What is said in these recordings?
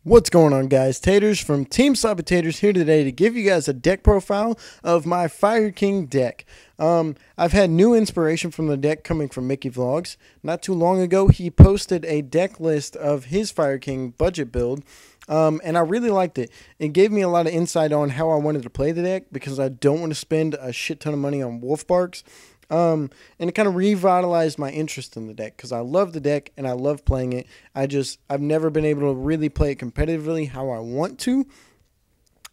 What's going on, guys? Taters from TeamSlopyTaters here today to give you guys a deck profile of my Fire King deck. I've had new inspiration from the deck coming from Mickey Vlogs. Not too long ago, he posted a deck list of his Fire King budget build, and I really liked it. It gave me a lot of insight on how I wanted to play the deck because I don't want to spend a shit ton of money on Wolf Barks. And it kind of revitalized my interest in the deck because I love the deck and I love playing it. I've never been able to really play it competitively how I want to.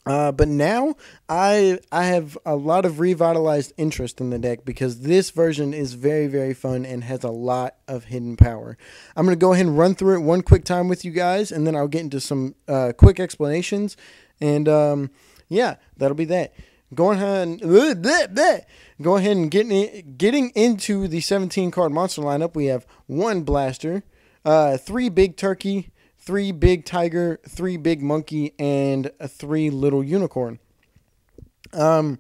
But now I have a lot of revitalized interest in the deck because this version is very, very fun and has a lot of hidden power. I'm going to go ahead and run through it one quick time with you guys, and then I'll get into some quick explanations. And yeah, that'll be that. Go ahead and getting into the 17 card monster lineup. We have 1 blaster, 3 big turkey, 3 big tiger, 3 big monkey, and 3 little unicorn. 2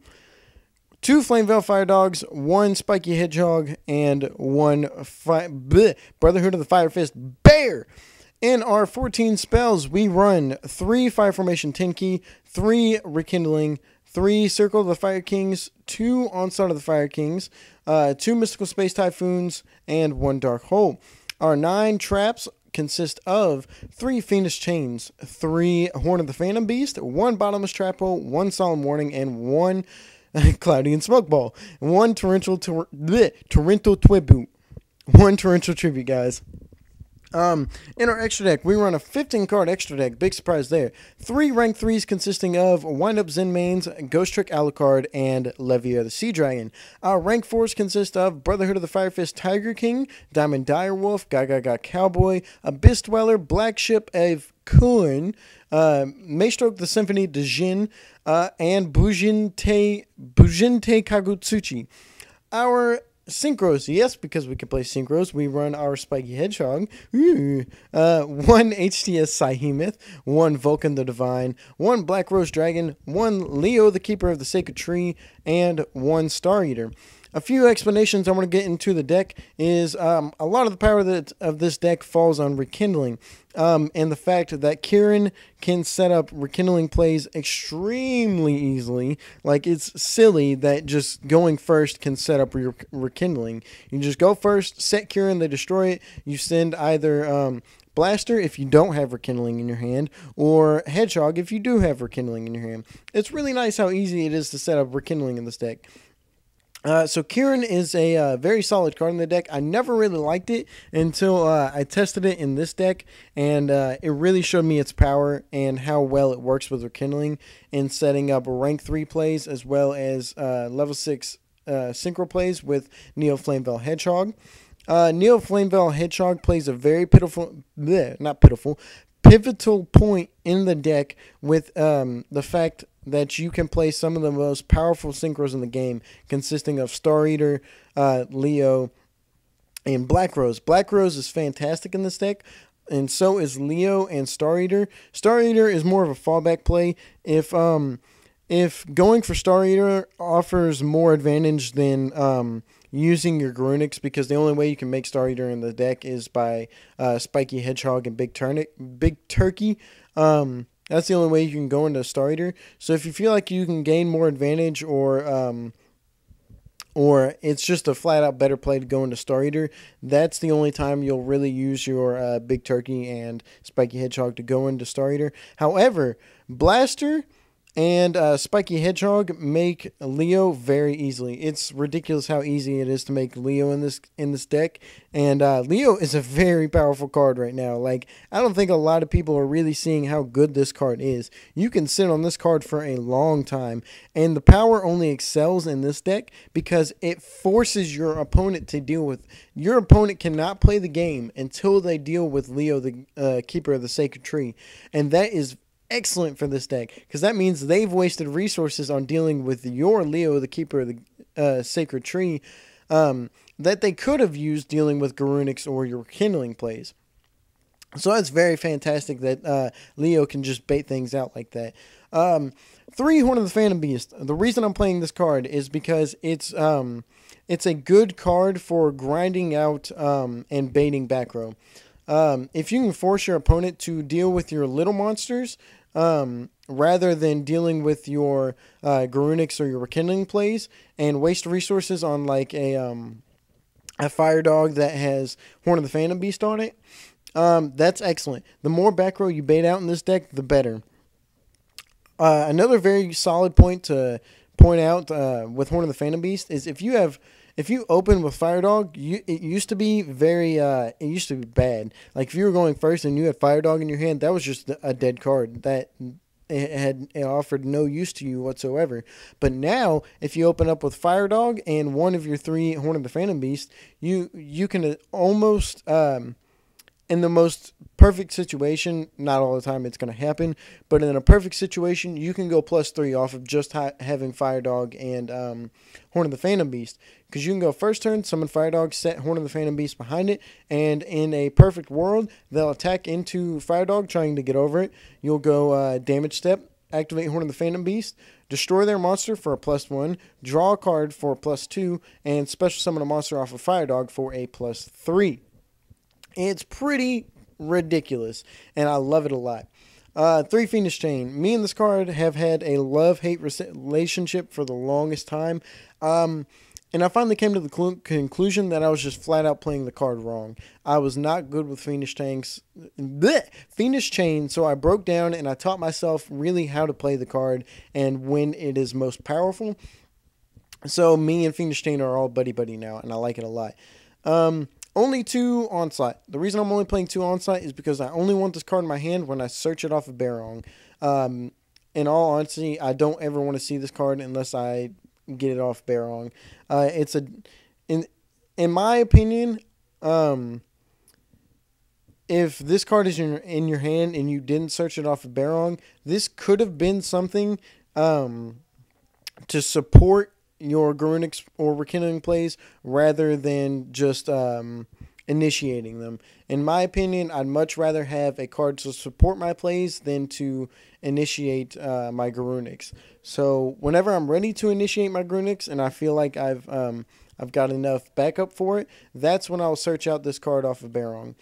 Flamevale Fire Dogs, 1 Spiky Hedgehog, and 1 Brotherhood of the Fire Fist Bear. In our 14 spells, we run 3 Fire Formation 10 Key, 3 Rekindling, 3 Circle of the Fire Kings, 2 Onslaught of the Fire Kings, 2 Mystical Space Typhoons, and 1 Dark Hole. Our 9 traps consist of 3 Fiendish Chains, 3 Horn of the Phantom Beast, 1 Bottomless Trap Hole, 1 Solemn Warning, and 1 Cloudy and Smoke Ball, 1 Torrential Tribute. 1 Torrential Tribute, guys. In our extra deck, we run a 15-card extra deck. Big surprise there. 3 rank 3s consisting of Wind Up Zen Mains, Ghost Trick Alucard, and Levia the Sea Dragon. Our rank 4s consist of Brotherhood of the Fire Fist Tiger King, Diamond Direwolf, Gaga Cowboy, Abyss Dweller, Black Ship of Kuin, Maestroke the Symphony de Jin, and Bujinte Kagutsuchi. Our Synchros, yes, because we can play Synchros, we run our Spiky Hedgehog, 1 HTS Psyhemoth, 1 Vulcan the Divine, 1 Black Rose Dragon, 1 Leo the Keeper of the Sacred Tree, and 1 Star Eater. A few explanations I want to get into the deck is a lot of the power of this deck falls on Rekindling, and the fact that Kieran can set up Rekindling plays extremely easily. Like, it's silly that just going first can set up your Rekindling. You just go first, set Kieran, they destroy it, you send either Blaster if you don't have Rekindling in your hand, or Hedgehog if you do have Rekindling in your hand. It's really nice how easy it is to set up Rekindling in this deck. So Kieran is a very solid card in the deck. I never really liked it until I tested it in this deck, and it really showed me its power and how well it works with Rekindling in setting up rank 3 plays as well as level 6 synchro plays with Neo Flamevale Hedgehog. Neo Flamevale Hedgehog plays a very pivotal point in the deck with the fact that you can play some of the most powerful synchros in the game, consisting of Star Eater, Leo, and Black Rose. Black Rose is fantastic in this deck, and so is Leo and Star Eater. Star Eater is more of a fallback play. If going for Star Eater offers more advantage than using your Garunix, because the only way you can make Star Eater in the deck is by Spiky Hedgehog and Big Turkey. That's the only way you can go into Star Eater. So if you feel like you can gain more advantage, or it's just a flat out better play to go into Star Eater, that's the only time you'll really use your Big Turkey and Spiky Hedgehog to go into Star Eater. However, Blaster and Spiky Hedgehog make Leo very easily. It's ridiculous how easy it is to make Leo in this deck. And Leo is a very powerful card right now. Like, I don't think a lot of people are really seeing how good this card is. You can sit on this card for a long time, and the power only excels in this deck because it forces your opponent to deal with. Your opponent cannot play the game until they deal with Leo, the Keeper of the Sacred Tree, and that is excellent for this deck, because that means they've wasted resources on dealing with your Leo, the Keeper of the Sacred Tree, that they could have used dealing with Garunix or your Kindling plays. So that's very fantastic that Leo can just bait things out like that. 3 Horn of the Phantom Beast. The reason I'm playing this card is because it's a good card for grinding out and baiting back row. If you can force your opponent to deal with your little monsters, rather than dealing with your Garunix or your Rekindling plays and waste resources on like a Fire Dog that has Horn of the Phantom Beast on it, that's excellent. The more back row you bait out in this deck, the better. Another very solid point to point out with Horn of the Phantom Beast is if you open with Fire Dog, it used to be bad. Like if you were going first and you had Fire Dog in your hand, that was just a dead card. It offered no use to you whatsoever. But now, if you open up with Fire Dog and one of your 3 Horn of the Phantom Beast, you can almost in the most perfect situation, not all the time it's going to happen, but in a perfect situation, you can go +3 off of just having Fire Dog and Horn of the Phantom Beast. Because you can go first turn, summon Fire Dog, set Horn of the Phantom Beast behind it, and in a perfect world, they'll attack into Fire Dog trying to get over it. You'll go damage step, activate Horn of the Phantom Beast, destroy their monster for a +1, draw a card for a +2, and special summon a monster off of Fire Dog for a +3. It's pretty ridiculous, and I love it a lot. 3 Fiendish Chain. Me and this card have had a love-hate relationship for the longest time. And I finally came to the conclusion that I was just flat out playing the card wrong. I was not good with Fiendish Chain, so I broke down and I taught myself really how to play the card and when it is most powerful. So me and Fiendish Chain are all buddy-buddy now, and I like it a lot. Only 2 Onslaught. The reason I'm only playing 2 Onslaught is because I only want this card in my hand when I search it off of Barong. In all honesty, I don't ever want to see this card unless I get it off Barong. In my opinion, if this card is in your hand and you didn't search it off of Barong, this could have been something to support your Garunix or Rekindling plays rather than just initiating them. In my opinion, I'd much rather have a card to support my plays than to initiate my Garunix. So whenever I'm ready to initiate my Garunix and I feel like I've got enough backup for it, that's when I'll search out this card off of Barong.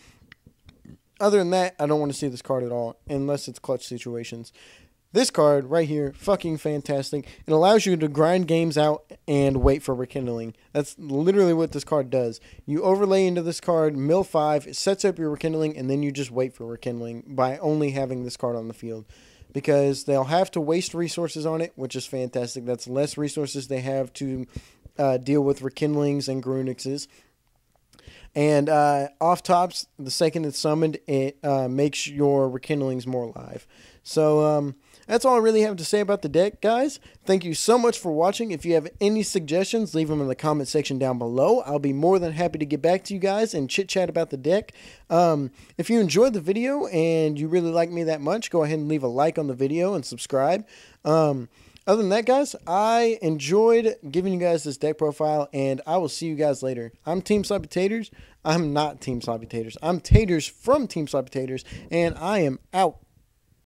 Other than that, I don't want to see this card at all unless it's clutch situations. This card right here, fucking fantastic. It allows you to grind games out and wait for Rekindling. That's literally what this card does. You overlay into this card, mill 5, it sets up your Rekindling, and then you just wait for Rekindling by only having this card on the field. Because they'll have to waste resources on it, which is fantastic. That's less resources they have to deal with Rekindlings and Garunixes. And off tops, the second it's summoned, it makes your Rekindlings more alive. So that's all I really have to say about the deck, guys. Thank you so much for watching. If you have any suggestions, leave them in the comment section down below. I'll be more than happy to get back to you guys and chit-chat about the deck. If you enjoyed the video and you really like me that much, go ahead and leave a like on the video and subscribe. Other than that, guys, I enjoyed giving you guys this deck profile, and I will see you guys later. I'm TeamSlopyTaters. I'm not TeamSlopyTaters. I'm Taters from TeamSlopyTaters, and I am out.